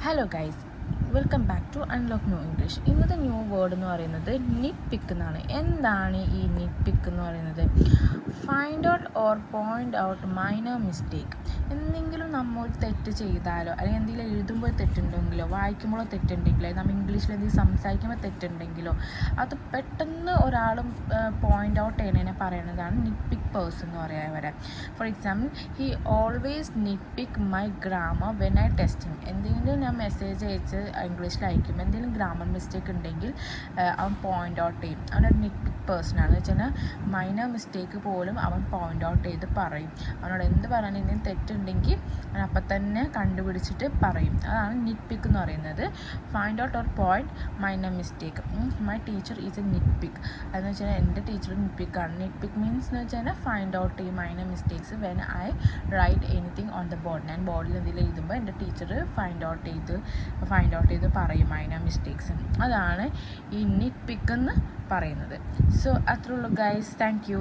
Hello guys, welcome back to unlock new English. ഇന്നത്തെ new word എന്ന് പറയുന്നത് knit പിക്ക് എന്നാണ്. എന്താണ് ഈ നിറ്റ് പിക്ക് എന്ന് പറയുന്നത്? Find out or point out minor mistake. എന്തെങ്കിലും നമ്മൾ തെറ്റ് ചെയ്താലോ അല്ലെങ്കിൽ എന്തെങ്കിലും എഴുതുമ്പോൾ തെറ്റുണ്ടെങ്കിലോ വായിക്കുമ്പോഴോ തെറ്റുണ്ടെങ്കിലോ നമ്മൾ ഇംഗ്ലീഷിൽ എന്തെങ്കിലും സംസാരിക്കുമ്പോൾ തെറ്റുണ്ടെങ്കിലോ അത് പെട്ടെന്ന് ഒരാളും പോയിൻ്റ് ഔട്ട് ചെയ്യണതിനെ പറയുന്നതാണ് നിറ്റ് പിക്ക് പേഴ്സൺ എന്ന് പറയാൻ. For example, he always knit pick my grammar when I testing. എന്തെങ്കിലും ഞാൻ മെസ്സേജ് അയച്ച് ഇംഗ്ലീഷിൽ അയക്കും, എന്തെങ്കിലും ഗ്രാമർ മിസ്റ്റേക്ക് ഉണ്ടെങ്കിൽ അവൻ പോയിൻ്റ് ഔട്ട് ചെയ്യും. അവനൊരു നിറ്റ് പിക്ക് പേഴ്സണാണ് വെച്ചാൽ മൈനർ മിസ്റ്റേക്ക് പോലും അവൻ പോയിൻ്റ് ഔട്ട് ചെയ്ത് പറയും. അവനോട് എന്ത് പറയാനെങ്കിലും തെറ്റുണ്ടെങ്കിൽ അവൻ അപ്പം തന്നെ കണ്ടുപിടിച്ചിട്ട് പറയും. അതാണ് നിറ്റ് പിക്ക് എന്ന് പറയുന്നത്. Find out or point minor mistake. My teacher is a nitpick. അതെന്ന് വെച്ചാൽ എൻ്റെ ടീച്ചർ നിറ്റ് പിക്കാണ്. നിറ്റ് പിക്ക് മീൻസ് എന്ന് വെച്ചാൽ ഫൈൻഡ് ഔട്ട് ചെയ്യും minor mistakes when I write anything on the board. ഞാൻ ബോർഡിൽ എന്തെങ്കിലും എഴുതുമ്പോൾ എൻ്റെ ടീച്ചർ ഫൈൻഡ് ഔട്ട് ചെയ്ത് പറയും മൈനർ മിസ്റ്റേക്സ്. അതാണ് ഈ നിറ്റ് പിക്ക് എന്ന് പറയുന്നത്. സോ അത്രേ ഉള്ളൂ ഗൈസ്. Thank you.